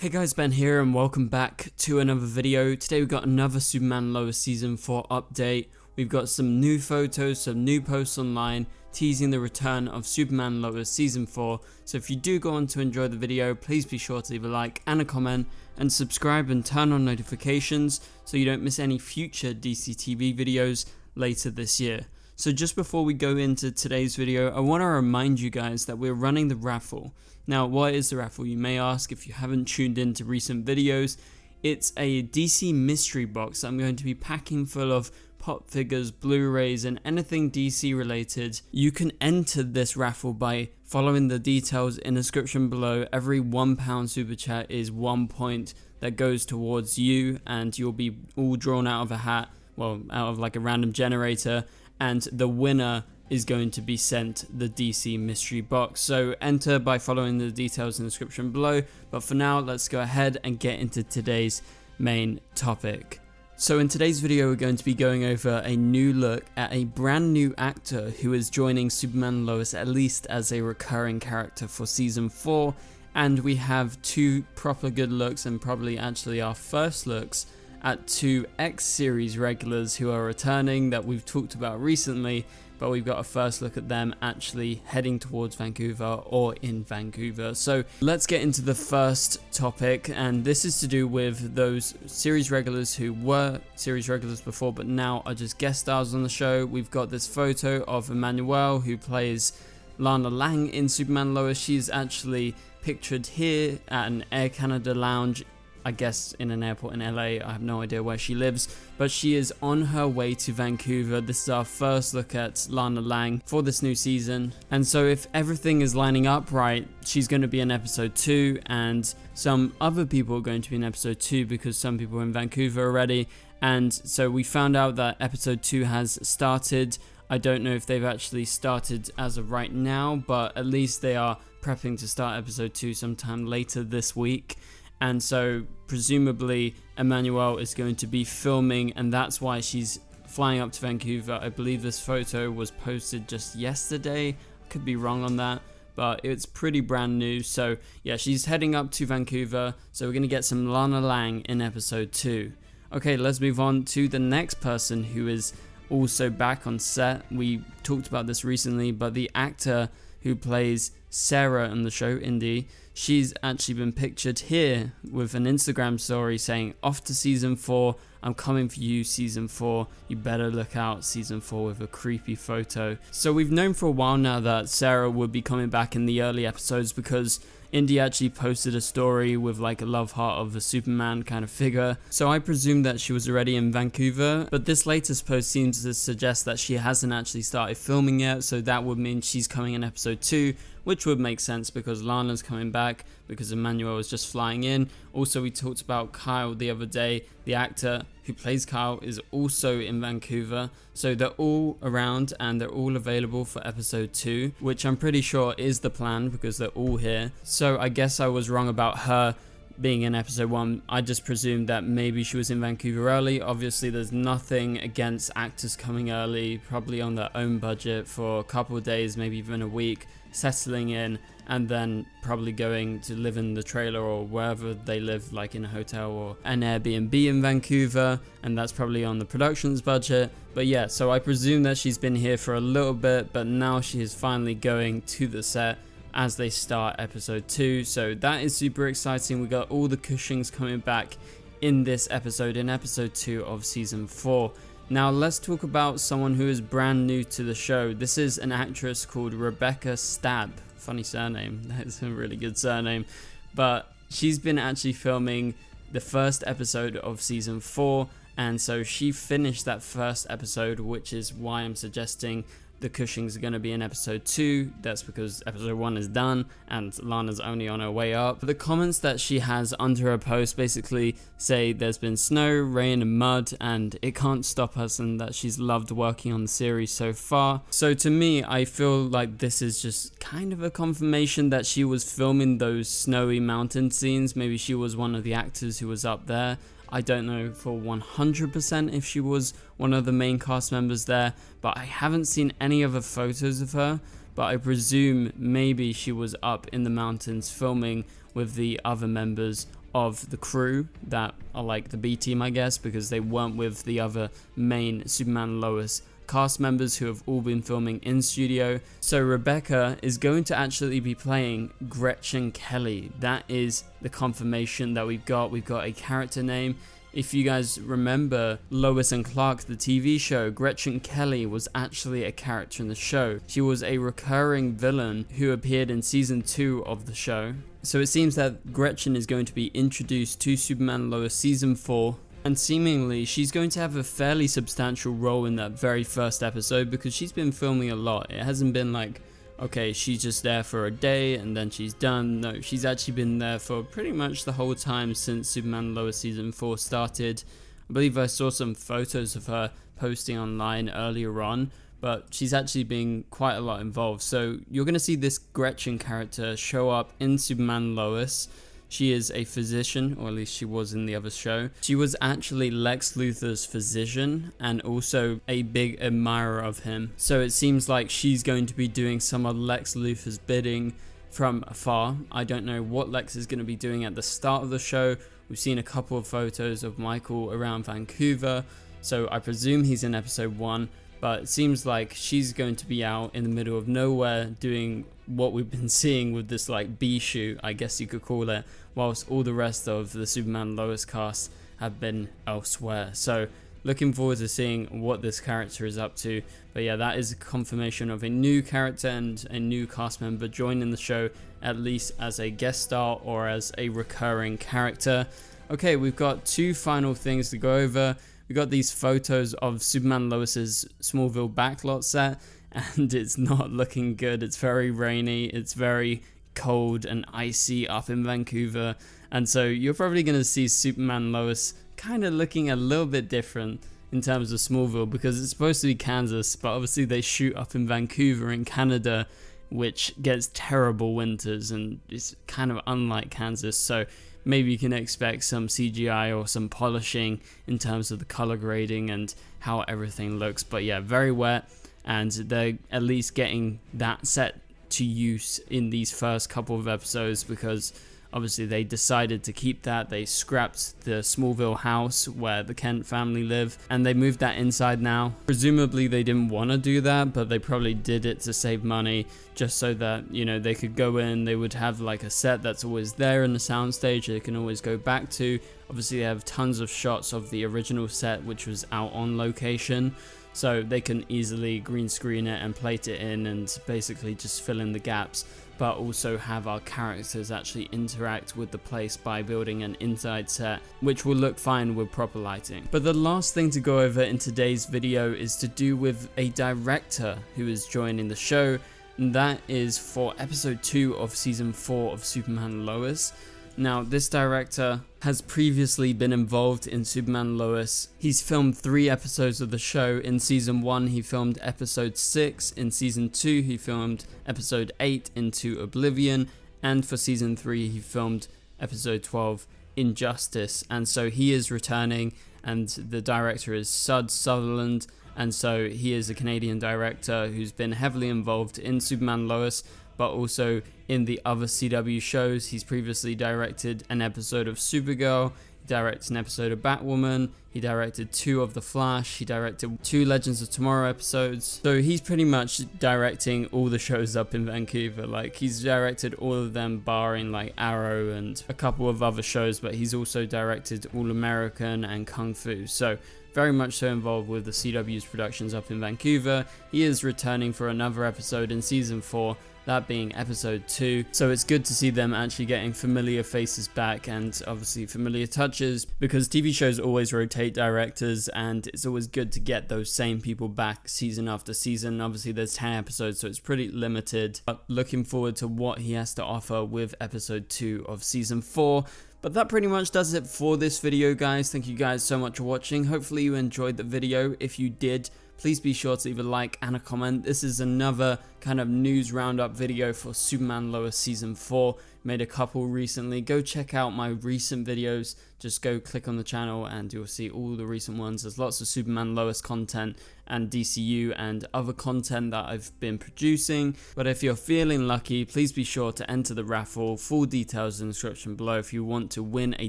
Hey guys, Ben here and welcome back to another video. Today we've got another Superman Lois Season 4 update. We've got some new photos, some new posts online teasing the return of Superman Lois Season 4. So if you do go on to enjoy the video, please be sure to leave a like and a comment and subscribe and turn on notifications so you don't miss any future DCTV videos later this year. So just before we go into today's video, I want to remind you guys that we're running the raffle. Now, what is the raffle, you may ask if you haven't tuned into recent videos. It's a DC mystery box I'm going to be packing full of pop figures, Blu-rays and anything DC related. You can enter this raffle by following the details in the description below. Every £1 super chat is 1 point that goes towards you, and you'll be all drawn out of a hat, well, out of like a random generator, and the winner is going to be sent the DC mystery box. So enter by following the details in the description below. But for now, let's go ahead and get into today's main topic. So in today's video, we're going to be going over a new look at a brand new actor who is joining Superman Lois, at least as a recurring character for season 4. And we have two proper good looks, and probably actually our first looks at two X-series regulars who are returning that we've talked about recently, but we've got a first look at them actually heading towards Vancouver or in Vancouver. So let's get into the first topic, and this is to do with those series regulars who were series regulars before but now are just guest stars on the show. We've got this photo of Emmanuel, who plays Lana Lang in Superman Lois. She's actually pictured here at an Air Canada lounge, I guess in an airport in LA. I have no idea where she lives, but she is on her way to Vancouver. This is our first look at Lana Lang for this new season. And so if everything is lining up right, she's going to be in episode 2, and some other people are going to be in episode 2 because some people are in Vancouver already. And so we found out that episode 2 has started. I don't know if they've actually started as of right now, but at least they are prepping to start episode 2 sometime later this week. And so presumably Emmanuel is going to be filming, and that's why she's flying up to Vancouver. I believe this photo was posted just yesterday. Could be wrong on that, but it's pretty brand new. So yeah, she's heading up to Vancouver. So we're going to get some Lana Lang in episode 2. Okay, let's move on to the next person who is also back on set. We talked about this recently, but the actor who plays Sarah on the show, Indy, she's actually been pictured here with an Instagram story saying, "Off to season 4, I'm coming for you season 4, you better look out season 4," with a creepy photo. So we've known for a while now that Sarah would be coming back in the early episodes, because Indy actually posted a story with like a love heart of a Superman kind of figure. So I presume that she was already in Vancouver, but this latest post seems to suggest that she hasn't actually started filming yet. So that would mean she's coming in episode 2, which would make sense because Lana's coming back, because Emmanuel is just flying in. Also, we talked about Kyle the other day. The actor who plays Kyle is also in Vancouver. So they're all around and they're all available for episode 2, which I'm pretty sure is the plan because they're all here. So I guess I was wrong about her being in episode 1. I just presumed that maybe she was in Vancouver early. Obviously, there's nothing against actors coming early, probably on their own budget for a couple of days, maybe even a week, settling in, and then probably going to live in the trailer or wherever they live, like in a hotel or an Airbnb in Vancouver, and that's probably on the production's budget. But yeah, so I presume that she's been here for a little bit, but now she is finally going to the set as they start episode 2. So that is super exciting. We got all the Cushings coming back in this episode, in episode 2 of season 4. Now let's talk about someone who is brand new to the show. This is an actress called Rebecca Stab. Funny surname. That's a really good surname. But she's been actually filming the first episode of season 4, and so she finished that first episode, which is why I'm suggesting the Cushings are going to be in episode 2. That's because episode 1 is done and Lana's only on her way up. The comments that she has under her post basically say there's been snow, rain and mud, and it can't stop us, and that she's loved working on the series so far. So to me, I feel like this is just kind of a confirmation that she was filming those snowy mountain scenes. Maybe she was one of the actors who was up there. I don't know for 100% if she was one of the main cast members there, but I haven't seen any other photos of her. But I presume maybe she was up in the mountains filming with the other members of the crew that are like the B team, I guess, because they weren't with the other main Superman Lois cast members who have all been filming in studio. So Rebecca is going to actually be playing Gretchen Kelly. That is the confirmation that we've got. We've got a character name. If you guys remember Lois and Clark, the TV show, Gretchen Kelly was actually a character in the show. She was a recurring villain who appeared in season 2 of the show. So it seems that Gretchen is going to be introduced to Superman Lois season 4. And seemingly she's going to have a fairly substantial role in that very first episode, because she's been filming a lot. It hasn't been like, okay, she's just there for a day and then she's done. No, she's actually been there for pretty much the whole time since Superman Lois season 4 started. I believe I saw some photos of her posting online earlier on, but she's actually been quite a lot involved. So you're going to see this Gretchen character show up in Superman Lois. She is a physician, or at least she was in the other show. She was actually Lex Luthor's physician and also a big admirer of him. So it seems like she's going to be doing some of Lex Luthor's bidding from afar. I don't know what Lex is going to be doing at the start of the show. We've seen a couple of photos of Michael around Vancouver, so I presume he's in episode 1. But it seems like she's going to be out in the middle of nowhere doing what we've been seeing with this like B shoot, I guess you could call it, whilst all the rest of the Superman Lois cast have been elsewhere. So looking forward to seeing what this character is up to. But yeah, that is a confirmation of a new character and a new cast member joining the show, at least as a guest star or as a recurring character. Okay, we've got 2 final things to go over. We got these photos of Superman Lois's Smallville backlot set, and it's not looking good. It's very rainy, it's very cold and icy up in Vancouver, and so you're probably going to see Superman Lois kind of looking a little bit different in terms of Smallville, because it's supposed to be Kansas, but obviously they shoot up in Vancouver in Canada, which gets terrible winters and it's kind of unlike Kansas. So maybe you can expect some CGI or some polishing in terms of the color grading and how everything looks. But yeah, very wet, and they're at least getting that set to use in these first couple of episodes, because obviously they decided to keep that. They scrapped the Smallville house where the Kent family live, and they moved that inside now. Presumably they didn't want to do that, but they probably did it to save money, just so that, you know, they could go in, they would have like a set that's always there in the soundstage they can always go back to. Obviously they have tons of shots of the original set, which was out on location, so they can easily green screen it and plate it in and basically just fill in the gaps, but also have our characters actually interact with the place by building an inside set, which will look fine with proper lighting. But the last thing to go over in today's video is to do with a director who is joining the show, and that is for episode 2 of season 4 of Superman Lois. Now, this director has previously been involved in Superman Lois. He's filmed 3 episodes of the show. In season 1, he filmed episode 6. In season 2, he filmed episode 8, Into Oblivion. And for season 3, he filmed episode 12, Injustice. And so he is returning, and the director is Sutherland. And so he is a Canadian director who's been heavily involved in Superman Lois, but also in the other CW shows. He's previously directed an episode of Supergirl, he directed an episode of Batwoman, he directed 2 of The Flash, he directed 2 Legends of Tomorrow episodes. So he's pretty much directing all the shows up in Vancouver. Like, he's directed all of them barring like Arrow and a couple of other shows, but he's also directed All American and Kung Fu. So very much so involved with the CW's productions up in Vancouver. He is returning for another episode in season 4, that being episode 2. So it's good to see them actually getting familiar faces back, and obviously familiar touches, because TV shows always rotate directors, and it's always good to get those same people back season after season. Obviously there's 10 episodes, so it's pretty limited, but looking forward to what he has to offer with episode 2 of season 4. But that pretty much does it for this video, guys. Thank you guys so much for watching. Hopefully you enjoyed the video. If you did, please be sure to leave a like and a comment. This is another kind of news roundup video for Superman Lois season 4. Made a couple recently. Go check out my recent videos. Just go click on the channel and you'll see all the recent ones. There's lots of Superman Lois content and DCU and other content that I've been producing. But if you're feeling lucky, please be sure to enter the raffle. Full details in the description below if you want to win a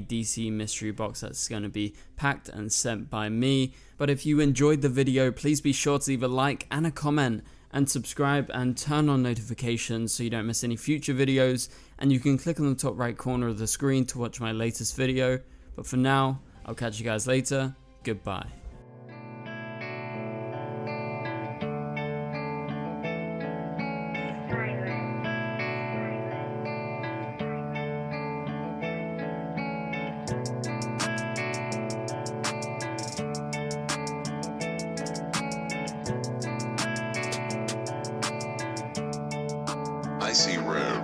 DC mystery box that's going to be packed and sent by me. But if you enjoyed the video, please be sure to leave a like and a comment and subscribe and turn on notifications so you don't miss any future videos, and you can click on the top right corner of the screen to watch my latest video. But for now, I'll catch you guys later. Goodbye. I see red.